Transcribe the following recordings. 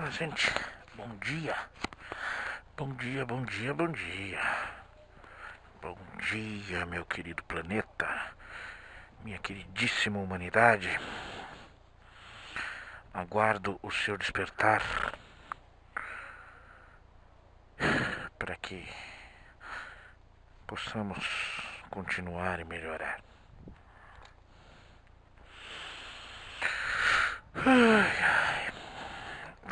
Olá, gente. Bom dia. Bom dia, bom dia, bom dia. Bom dia, meu querido planeta. Minha queridíssima humanidade. Aguardo o seu despertar para que possamos continuar e melhorar.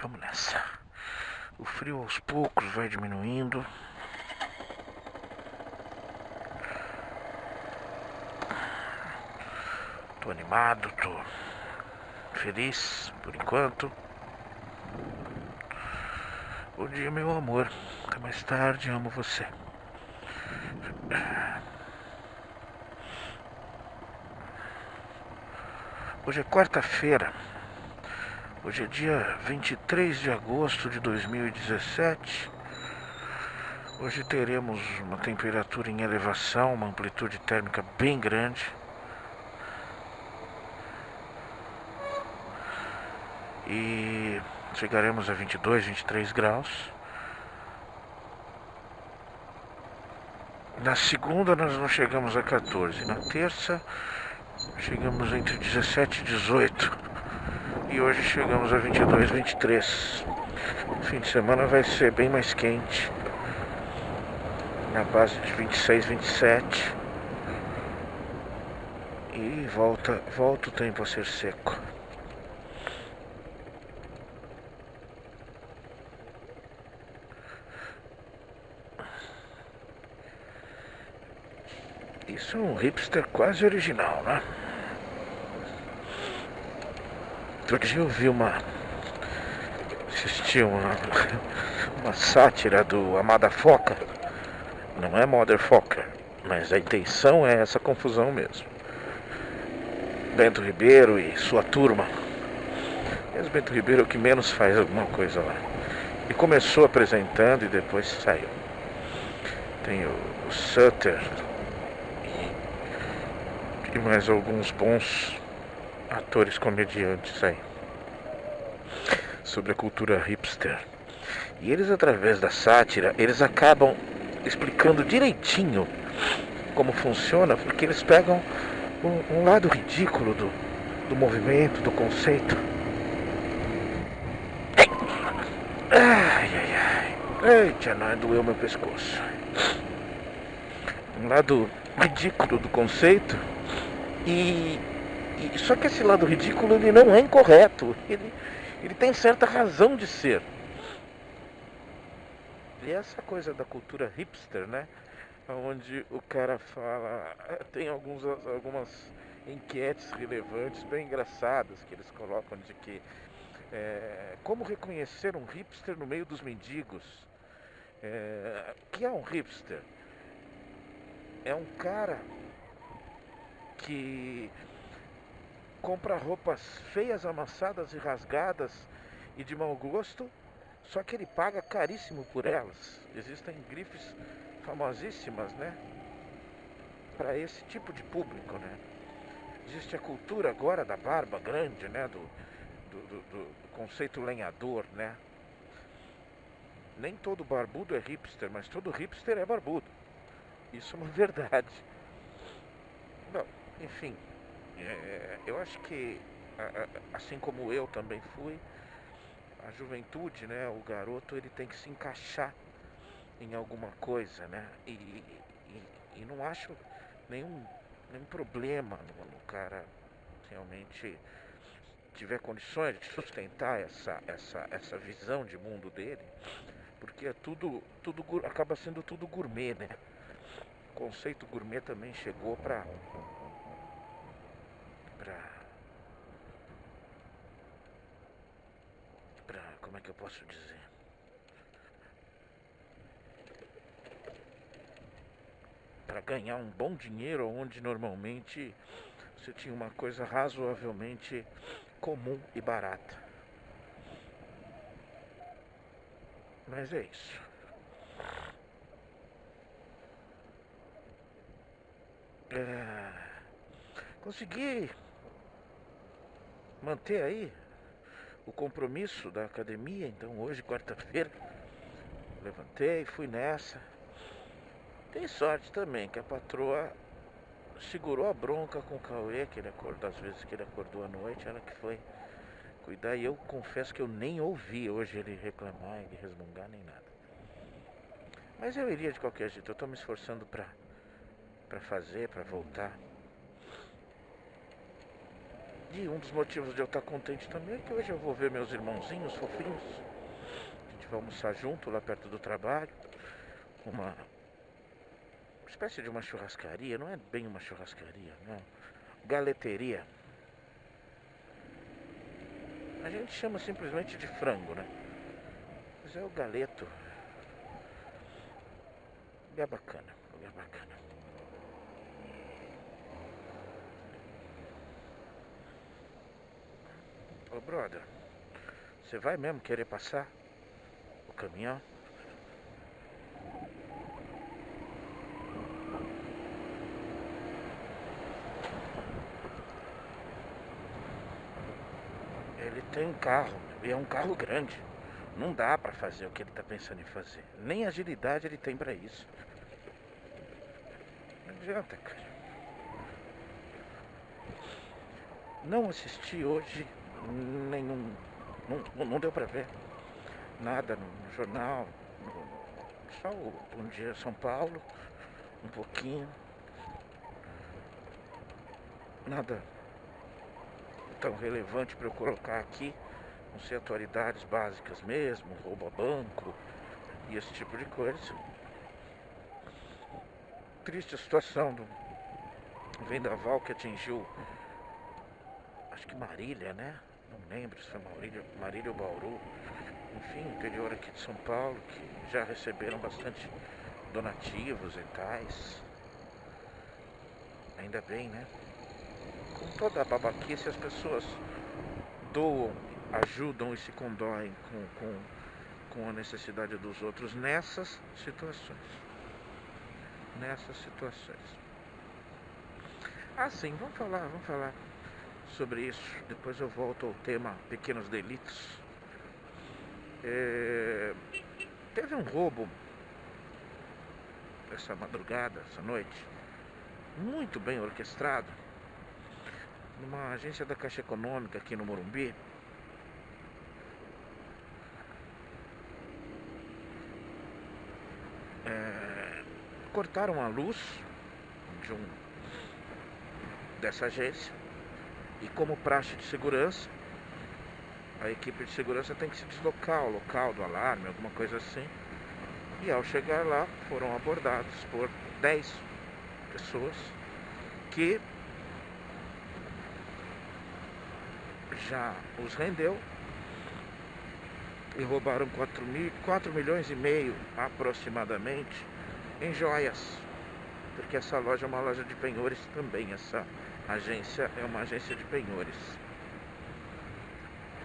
Vamos nessa. O frio aos poucos vai diminuindo. Tô animado, tô feliz por enquanto. Bom dia, meu amor. Até mais tarde, amo você. Hoje é quarta-feira. Hoje é dia 23 de agosto de 2017. Hoje teremos uma temperatura em elevação, uma amplitude térmica bem grande. E chegaremos a 22, 23 graus. Na segunda nós não chegamos a 14. Na terça chegamos entre 17 e 18. E hoje chegamos a 22, 23. Fim de semana vai ser bem mais quente. Na base de 26, 27. E volta o tempo a ser seco. Isso é um hipster quase original, né? Outro dia eu vi assisti uma sátira do Amada Foca. Não é Motherfucker, mas a intenção é essa confusão mesmo. Bento Ribeiro e sua turma. Mas Bento Ribeiro é o que menos faz alguma coisa lá. Ele começou apresentando e depois saiu. Tem o Sutter e mais alguns bons atores comediantes aí sobre a cultura hipster. E eles, através da sátira, eles acabam explicando direitinho como funciona, porque eles pegam um lado ridículo do movimento, do conceito. Ai, ai, ai. Eita, não, doeu meu pescoço. Um lado ridículo do conceito só que esse lado ridículo ele não é incorreto. Ele tem certa razão de ser. E essa coisa da cultura hipster, né? Onde o cara fala... Tem algumas enquetes relevantes bem engraçadas que eles colocam de que... como reconhecer um hipster no meio dos mendigos? Que é um hipster? É um cara que compra roupas feias, amassadas e rasgadas e de mau gosto, só que ele paga caríssimo por elas. Existem grifes famosíssimas, né? Para esse tipo de público, né? Existe a cultura agora da barba grande, né? Do conceito lenhador, né? Nem todo barbudo é hipster, mas todo hipster é barbudo. Isso é uma verdade. Bom, enfim, eu acho que, assim como eu também fui, a juventude, né, o garoto, ele tem que se encaixar em alguma coisa, né? E não acho nenhum problema no cara realmente tiver condições de sustentar essa visão de mundo dele, porque é tudo acaba sendo tudo gourmet, né? O conceito gourmet também chegou pra como é que eu posso dizer? Para ganhar um bom dinheiro, onde normalmente você tinha uma coisa razoavelmente comum e barata. Mas é isso. Consegui manter aí o compromisso da academia. Então hoje, quarta-feira, levantei, fui nessa. Tem sorte também que a patroa segurou a bronca com o Cauê, que ele acordou, das vezes que ele acordou à noite, ela que foi cuidar. E eu confesso que eu nem ouvi hoje ele reclamar, ele resmungar, nem nada. Mas eu iria de qualquer jeito, eu tô me esforçando pra fazer, pra voltar. E um dos motivos de eu estar contente também é que hoje eu vou ver meus irmãozinhos fofinhos. A gente vai almoçar junto lá perto do trabalho. Uma espécie de uma churrascaria, não é bem uma churrascaria, não. Galeteria. A gente chama simplesmente de frango, né? Mas é o galeto. Lugar bacana, lugar bacana. Ô brother, você vai mesmo querer passar o caminhão? Ele tem um carro, e é um carro grande. Não dá pra fazer o que ele tá pensando em fazer. Nem agilidade ele tem pra isso. Não adianta, cara. Não assisti hoje nenhum. Não deu pra ver nada no jornal. Só o Bom Dia São Paulo, um pouquinho. Nada tão relevante para eu colocar aqui. Não sei, atualidades básicas mesmo, roubo a banco e esse tipo de coisa. Triste a situação do vendaval que atingiu, acho que Marília, né? Não lembro se foi Marília ou Bauru. Enfim, interior aqui de São Paulo, que já receberam bastante donativos e tais. Ainda bem, né? Com toda a babaquice, as pessoas doam, ajudam e se condoem com a necessidade dos outros nessas situações. Ah, sim, vamos falar sobre isso. Depois eu volto ao tema pequenos delitos. Teve um roubo essa madrugada, essa noite, muito bem orquestrado, numa agência da Caixa Econômica aqui no Morumbi. Cortaram a luz dessa agência e, como praxe de segurança, a equipe de segurança tem que se deslocar ao local do alarme, alguma coisa assim. E ao chegar lá, foram abordados por 10 pessoas que já os rendeu e roubaram 4 milhões e meio aproximadamente em joias, porque essa loja é uma loja de penhores também. Essa agência é uma agência de penhores.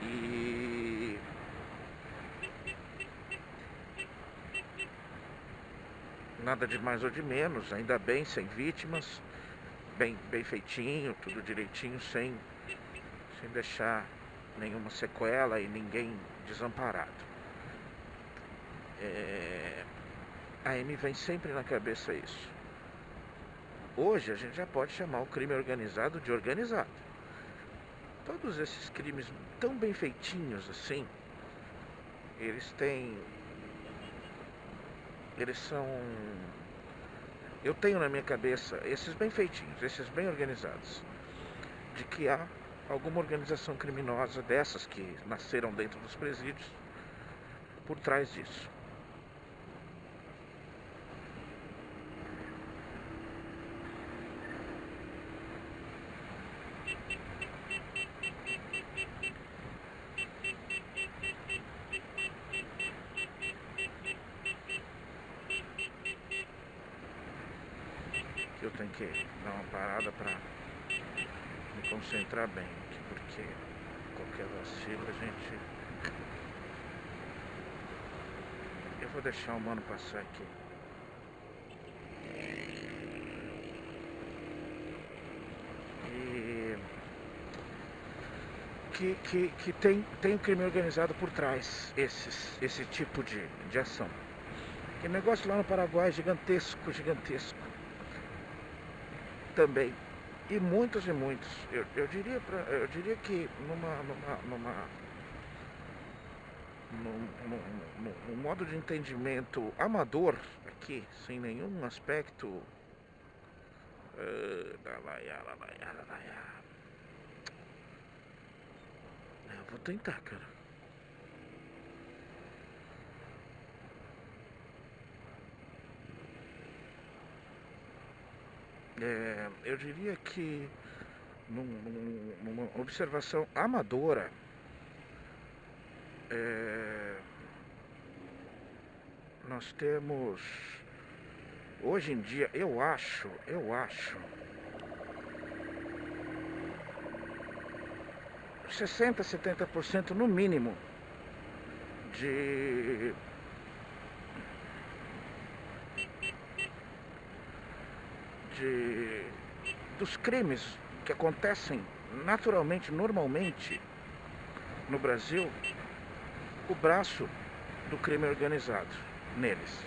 E nada de mais ou de menos, ainda bem, sem vítimas, bem feitinho, tudo direitinho, sem deixar nenhuma sequela e ninguém desamparado. Aí me vem sempre na cabeça isso. Hoje a gente já pode chamar o crime organizado de organizado. Todos esses crimes tão bem feitinhos assim, eles são... Eu tenho na minha cabeça esses bem feitinhos, esses bem organizados, de que há alguma organização criminosa dessas que nasceram dentro dos presídios por trás disso. Eu tenho que dar uma parada para me concentrar bem, porque qualquer vacilo a gente... Eu vou deixar o mano passar aqui. E que tem o crime organizado por trás, esse tipo de ação. Que negócio lá no Paraguai gigantesco, gigantesco também. E muitos. Eu diria que num modo de entendimento amador aqui, sem nenhum aspecto. Eu vou tentar, cara. Eu diria que numa observação amadora, nós temos hoje em dia, eu acho 60, 70% no mínimo dos crimes que acontecem naturalmente, normalmente no Brasil, o braço do crime organizado neles.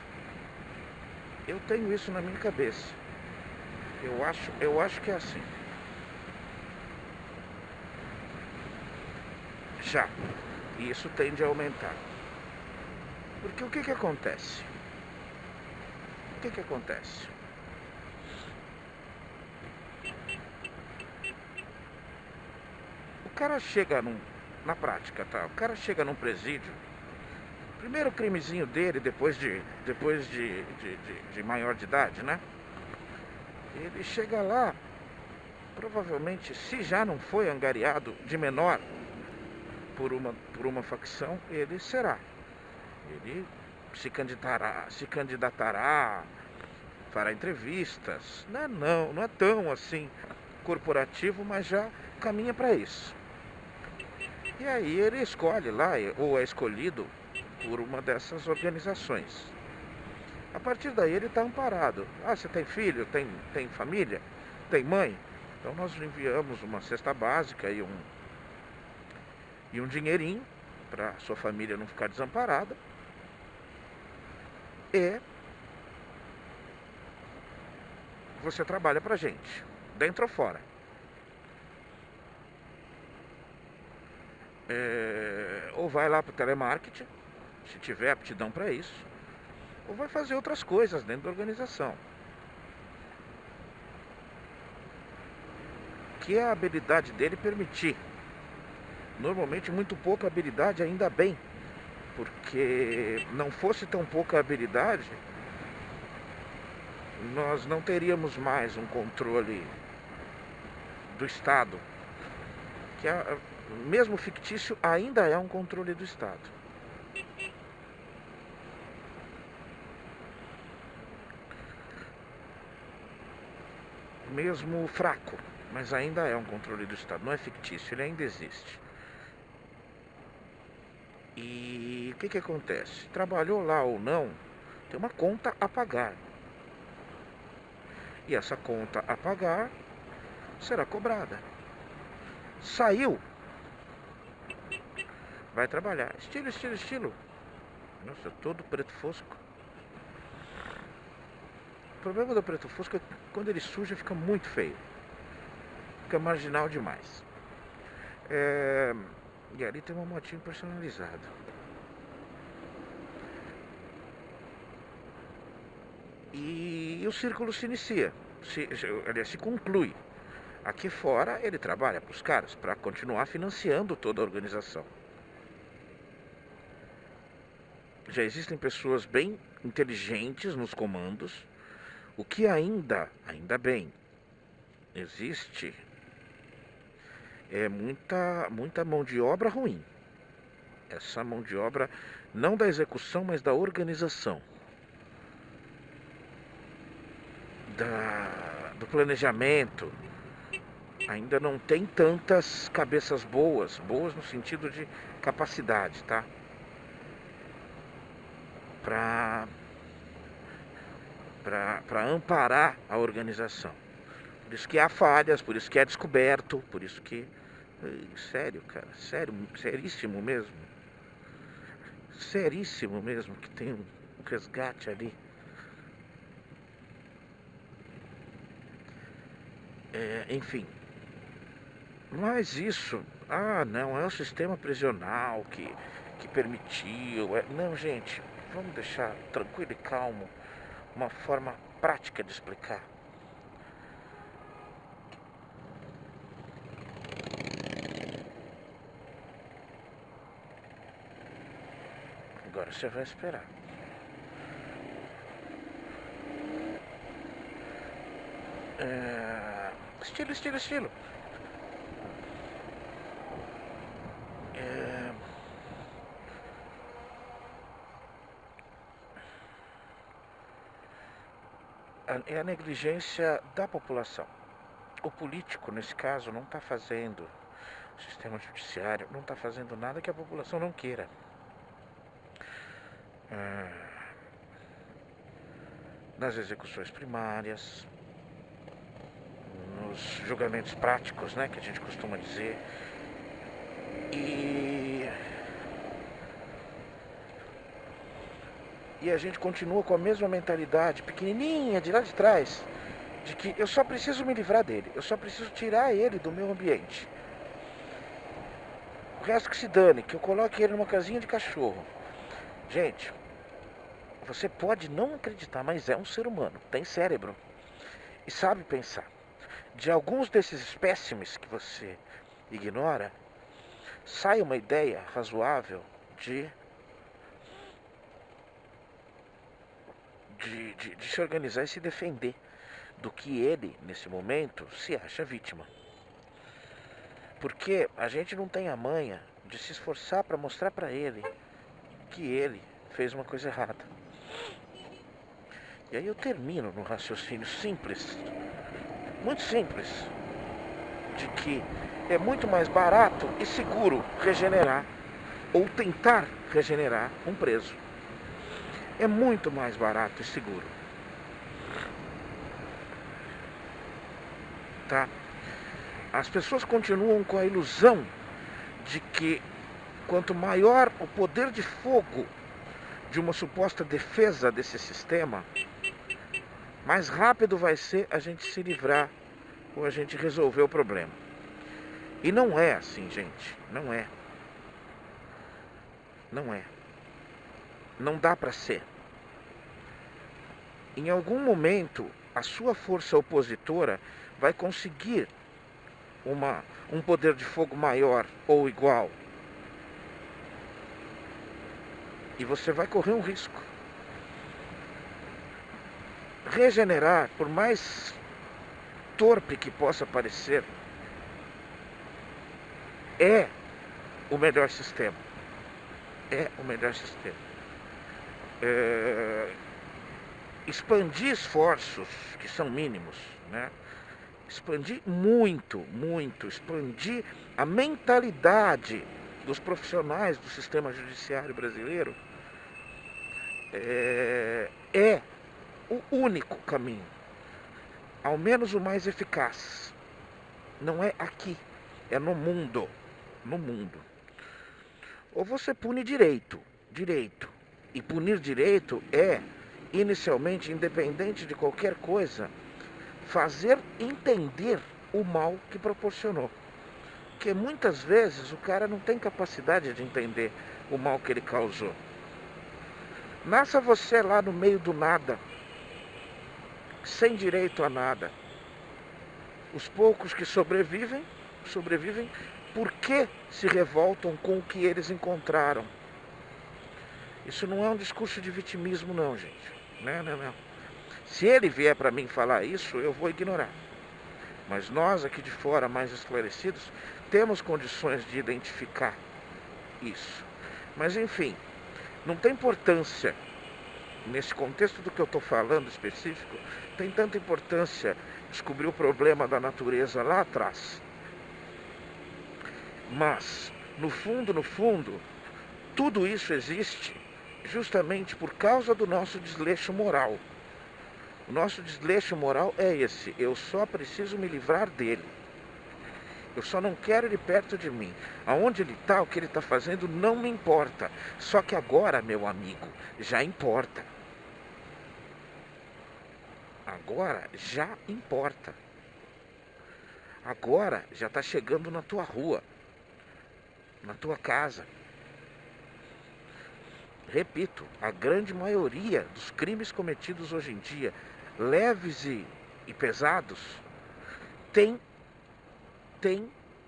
Eu tenho isso na minha cabeça. Eu acho que é assim. Já. E isso tende a aumentar. Porque o que acontece? O que acontece? O cara chega na prática, tá? O cara chega num presídio. Primeiro crimezinho dele, depois de maior de idade, né? Ele chega lá, provavelmente, se já não foi angariado de menor por uma facção, ele será. Ele se candidatará, fará entrevistas. Não é tão assim corporativo, mas já caminha para isso. E aí ele escolhe lá, ou é escolhido por uma dessas organizações. A partir daí ele está amparado. Ah, você tem filho? Tem família? Tem mãe? Então nós enviamos uma cesta básica e um dinheirinho para sua família não ficar desamparada. E você trabalha pra gente, dentro ou fora. Ou vai lá pro telemarketing, se tiver aptidão para isso, ou vai fazer outras coisas dentro da organização. Que a habilidade dele permitir. Normalmente muito pouca habilidade, ainda bem, porque não fosse tão pouca habilidade, nós não teríamos mais um controle do Estado, que mesmo fictício ainda é um controle do Estado. Mesmo fraco, mas ainda é um controle do Estado, não é fictício, ele ainda existe. E o que acontece? Trabalhou lá ou não, tem uma conta a pagar. E essa conta a pagar será cobrada. Saiu, vai trabalhar. Estilo. Nossa, todo preto fosco. O problema do preto fosco é que quando ele suja fica muito feio. Fica marginal demais. E ali tem uma motinha personalizada. E o círculo se inicia. Se conclui. Aqui fora ele trabalha para os caras, para continuar financiando toda a organização. Já existem pessoas bem inteligentes nos comandos, o que ainda bem, existe muita mão de obra ruim. Essa mão de obra não da execução, mas da organização. Do planejamento. Ainda não tem tantas cabeças boas no sentido de capacidade, tá? Para amparar a organização. Por isso que há falhas, por isso que é descoberto, por isso que Sério, cara, sério, seríssimo mesmo. Seríssimo mesmo que tem um resgate ali. Enfim. Mas isso, não, é o sistema prisional que permitiu. Não, gente, vamos deixar tranquilo e calmo uma forma prática de explicar. Agora você vai esperar. Estilo. É a negligência da população. O político, nesse caso, não está fazendo, o sistema judiciário não está fazendo nada que a população não queira. Nas execuções primárias, nos julgamentos práticos, né, que a gente costuma dizer. E a gente continua com a mesma mentalidade pequenininha de lá de trás, de que eu só preciso me livrar dele, eu só preciso tirar ele do meu ambiente. O resto que se dane, que eu coloque ele numa casinha de cachorro. Gente, você pode não acreditar, mas é um ser humano, tem cérebro e sabe pensar. De alguns desses espécimes que você ignora, sai uma ideia razoável de se organizar e se defender do que ele, nesse momento, se acha vítima. Porque a gente não tem a manha de se esforçar para mostrar para ele que ele fez uma coisa errada. E aí eu termino num raciocínio simples, muito simples, de que é muito mais barato e seguro regenerar ou tentar regenerar um preso. É muito mais barato e seguro. Tá? As pessoas continuam com a ilusão de que quanto maior o poder de fogo de uma suposta defesa desse sistema, mais rápido vai ser a gente se livrar ou a gente resolver o problema. E não é assim, gente. Não é. Não é. Não dá para ser. Em algum momento, a sua força opositora vai conseguir um poder de fogo maior ou igual. E você vai correr um risco. Regenerar, por mais torpe que possa parecer, é o melhor sistema. É o melhor sistema. Expandir esforços que são mínimos, né? Expandir muito, expandir a mentalidade dos profissionais do sistema judiciário brasileiro é o único caminho, ao menos o mais eficaz. Não é aqui, é no mundo. No mundo. Ou você pune direito. E punir direito é, inicialmente, independente de qualquer coisa, fazer entender o mal que proporcionou. Porque muitas vezes o cara não tem capacidade de entender o mal que ele causou. Nasça você lá no meio do nada, sem direito a nada. Os poucos que sobrevivem porque se revoltam com o que eles encontraram. Isso não é um discurso de vitimismo não, gente. Não. Se ele vier para mim falar isso, eu vou ignorar. Mas nós aqui de fora, mais esclarecidos, temos condições de identificar isso. Mas enfim, não tem importância, nesse contexto do que eu estou falando específico, tem tanta importância descobrir o problema da natureza lá atrás. Mas, no fundo, tudo isso existe justamente por causa do nosso desleixo moral. O nosso desleixo moral é esse: eu só preciso me livrar dele. Eu só não quero ele perto de mim. Aonde ele está, o que ele está fazendo, não me importa. Só que agora, meu amigo, já importa. Agora já importa. Agora já está chegando na tua rua, na tua casa. Repito, a grande maioria dos crimes cometidos hoje em dia, leves e pesados, tem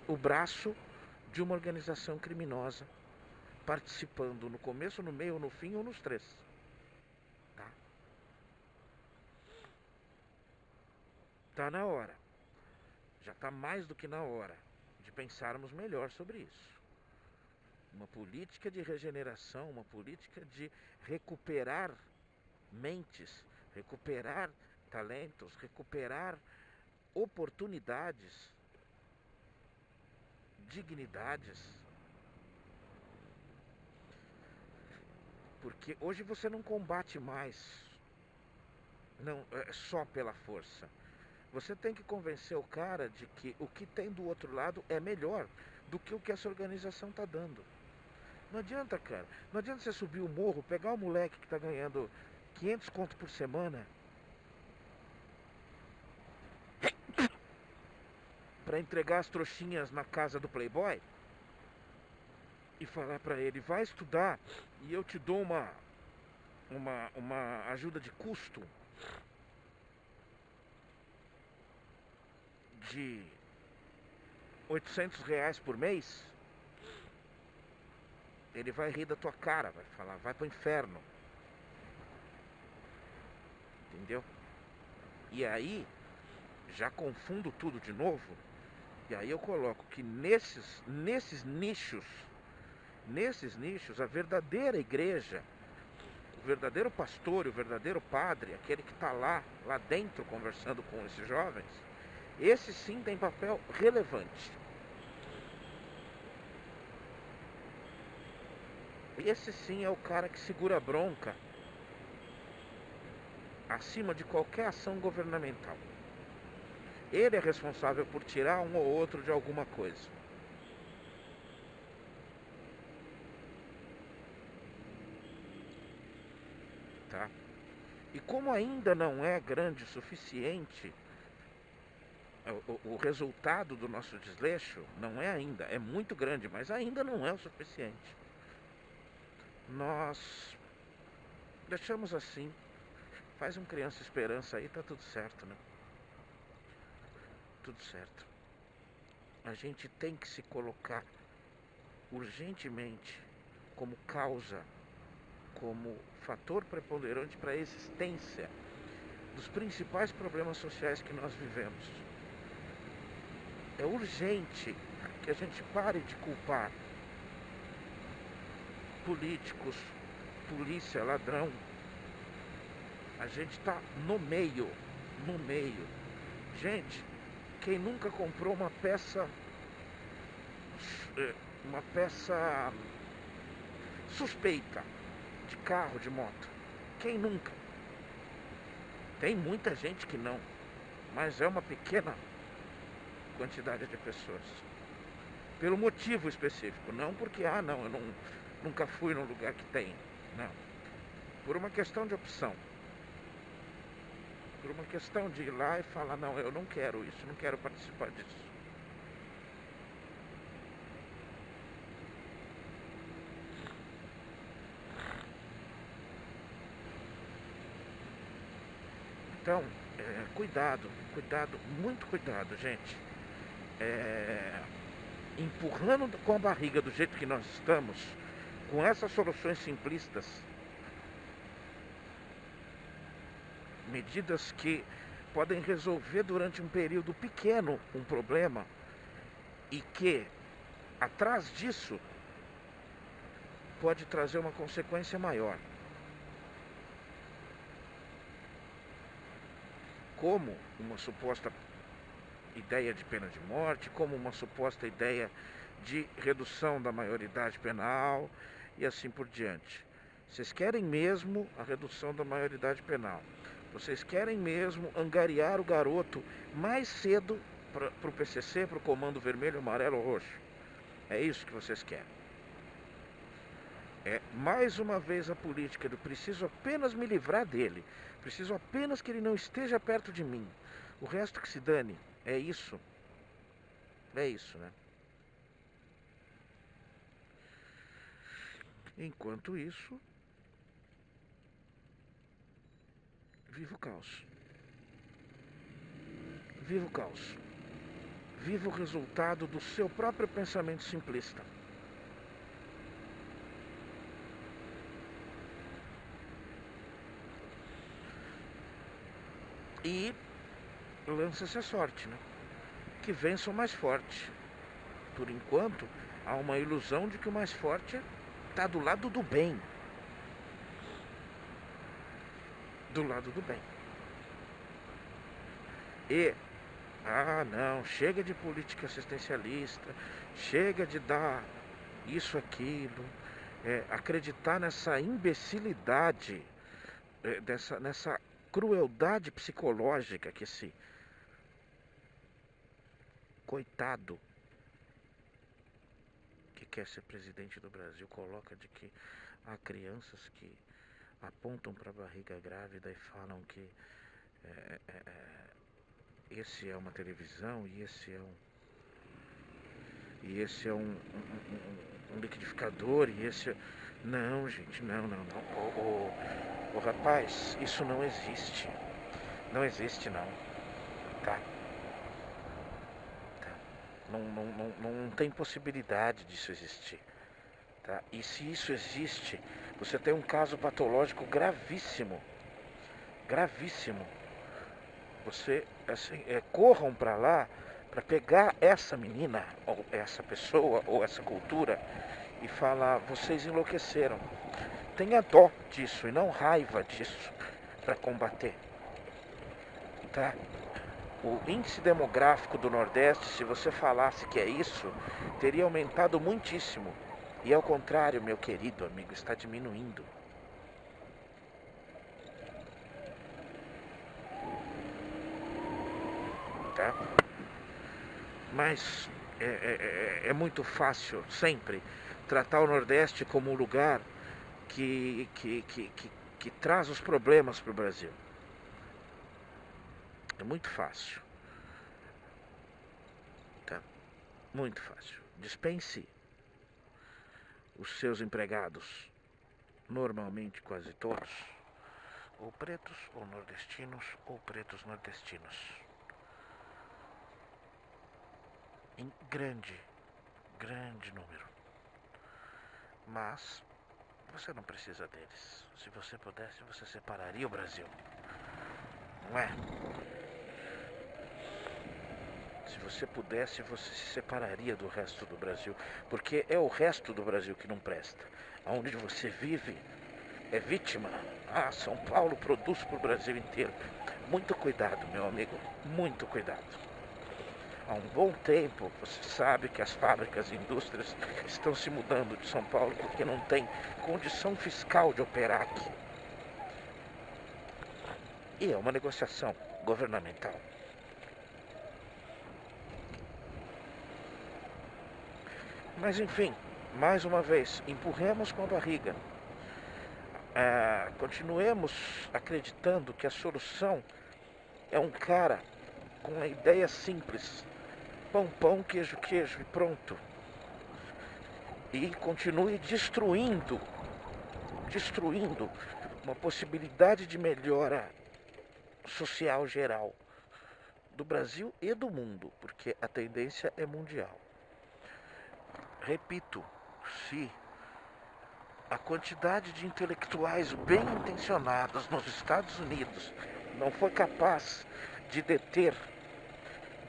o braço de uma organização criminosa participando no começo, no meio, no fim ou nos três. Tá? Tá na hora. Já está mais do que na hora de pensarmos melhor sobre isso. Uma política de regeneração, uma política de recuperar mentes, recuperar talentos, recuperar oportunidades, dignidades. Porque hoje você não combate mais só pela força. Você tem que convencer o cara de que o que tem do outro lado é melhor do que o que essa organização está dando. Não adianta, cara. Não adianta você subir o morro, pegar o moleque que está ganhando 500 conto por semana para entregar as trouxinhas na casa do playboy e falar para ele, vai estudar e eu te dou uma ajuda de custo de R$ 800 por mês. Ele vai rir da tua cara, vai falar, vai pro inferno. Entendeu? E aí, já confundo tudo de novo. E aí eu coloco que nesses nichos, a verdadeira igreja, o verdadeiro pastor, o verdadeiro padre, aquele que está lá dentro conversando com esses jovens, esse sim tem papel relevante. Esse sim é o cara que segura a bronca acima de qualquer ação governamental. Ele é responsável por tirar um ou outro de alguma coisa. Tá? E como ainda não é grande o suficiente, o resultado do nosso desleixo não é ainda, é muito grande, mas ainda não é o suficiente. Nós deixamos assim, faz um Criança Esperança aí, tá tudo certo, né? Tudo certo. A gente tem que se colocar urgentemente como causa, como fator preponderante para a existência dos principais problemas sociais que nós vivemos. É urgente que a gente pare de culpar políticos, polícia, ladrão. A gente está no meio. Gente, quem nunca comprou uma peça suspeita de carro, de moto? Quem nunca? Tem muita gente que não, mas é uma pequena quantidade de pessoas. Pelo motivo específico, não porque, não, eu nunca fui num lugar que tem. Não. Por uma questão de opção. Por uma questão de ir lá e falar, não, eu não quero isso, não quero participar disso. Então, cuidado, muito cuidado, gente. Empurrando com a barriga do jeito que nós estamos, com essas soluções simplistas, medidas que podem resolver durante um período pequeno um problema e que atrás disso pode trazer uma consequência maior. Como uma suposta ideia de pena de morte, como uma suposta ideia de redução da maioridade penal e assim por diante. Vocês querem mesmo a redução da maioridade penal? Vocês querem mesmo angariar o garoto mais cedo para o PCC, para o Comando Vermelho, Amarelo, Roxo. É isso que vocês querem. É mais uma vez a política do preciso apenas me livrar dele. Preciso apenas que ele não esteja perto de mim. O resto que se dane. É isso. É isso, né? Enquanto isso, viva o caos. Viva o caos. Viva o resultado do seu próprio pensamento simplista. E lança-se a sorte, né? Que vença o mais forte. Por enquanto, há uma ilusão de que o mais forte está do lado do bem. Do lado do bem. E, não, chega de política assistencialista, chega de dar isso, aquilo, acreditar nessa imbecilidade, nessa crueldade psicológica que esse coitado que quer ser presidente do Brasil coloca, de que há crianças que apontam para a barriga grávida e falam que esse é uma televisão e esse é um liquidificador e esse... Não, gente, não. Ô, rapaz, isso não existe. Não existe, não. Tá? Não tem possibilidade disso existir. Tá? E se isso existe, você tem um caso patológico gravíssimo. Gravíssimo. Você, assim, corram para lá para pegar essa menina, ou essa pessoa, ou essa cultura e falar: vocês enlouqueceram. Tenha dó disso e não raiva disso para combater. Tá? O índice demográfico do Nordeste, se você falasse que é isso, teria aumentado muitíssimo. E ao contrário, meu querido amigo, está diminuindo. Tá? Mas é muito fácil sempre tratar o Nordeste como um lugar que traz os problemas para o Brasil. É muito fácil. Tá? Muito fácil. Dispense os seus empregados, normalmente quase todos, ou pretos ou nordestinos, ou pretos nordestinos. Em grande número. Mas você não precisa deles. Se você pudesse, você separaria o Brasil. Não é? Se você pudesse, você se separaria do resto do Brasil. Porque é o resto do Brasil que não presta. Onde você vive é vítima. São Paulo produz para o Brasil inteiro. Muito cuidado, meu amigo. Muito cuidado. Há um bom tempo, você sabe que as fábricas e indústrias estão se mudando de São Paulo porque não tem condição fiscal de operar aqui. E é uma negociação governamental. Mas enfim, mais uma vez, empurremos com a barriga. Continuemos acreditando que a solução é um cara com uma ideia simples: pão, pão, queijo, queijo e pronto. E continue destruindo uma possibilidade de melhora social geral do Brasil e do mundo, porque a tendência é mundial. Repito, se a quantidade de intelectuais bem intencionados nos Estados Unidos não foi capaz de deter,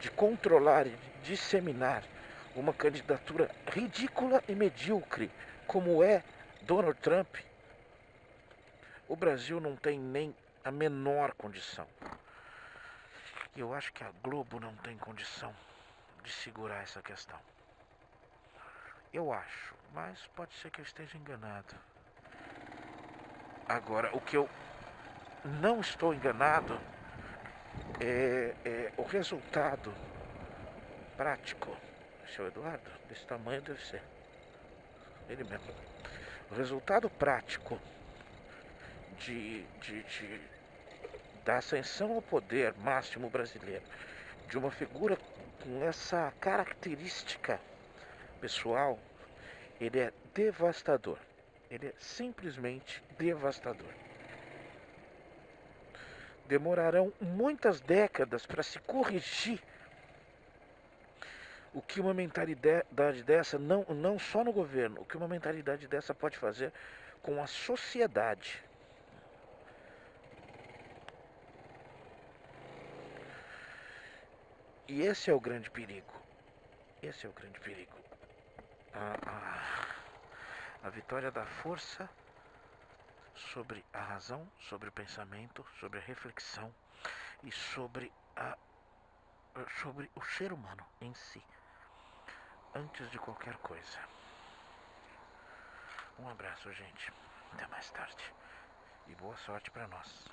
de controlar e de disseminar uma candidatura ridícula e medíocre como é Donald Trump, o Brasil não tem nem a menor condição. E eu acho que a Globo não tem condição de segurar essa questão. Eu acho, mas pode ser que eu esteja enganado. Agora, o que eu não estou enganado é o resultado prático, seu Eduardo, desse tamanho deve ser. Ele mesmo. O resultado prático da ascensão ao poder máximo brasileiro de uma figura com essa característica pessoal, ele é devastador. Ele é simplesmente devastador. Demorarão muitas décadas para se corrigir o que uma mentalidade dessa, não só no governo, o que uma mentalidade dessa pode fazer com a sociedade. E esse é o grande perigo. Esse é o grande perigo. A vitória da força sobre a razão, sobre o pensamento, sobre a reflexão e sobre o ser humano em si, antes de qualquer coisa. Um abraço, gente. Até mais tarde. E boa sorte para nós.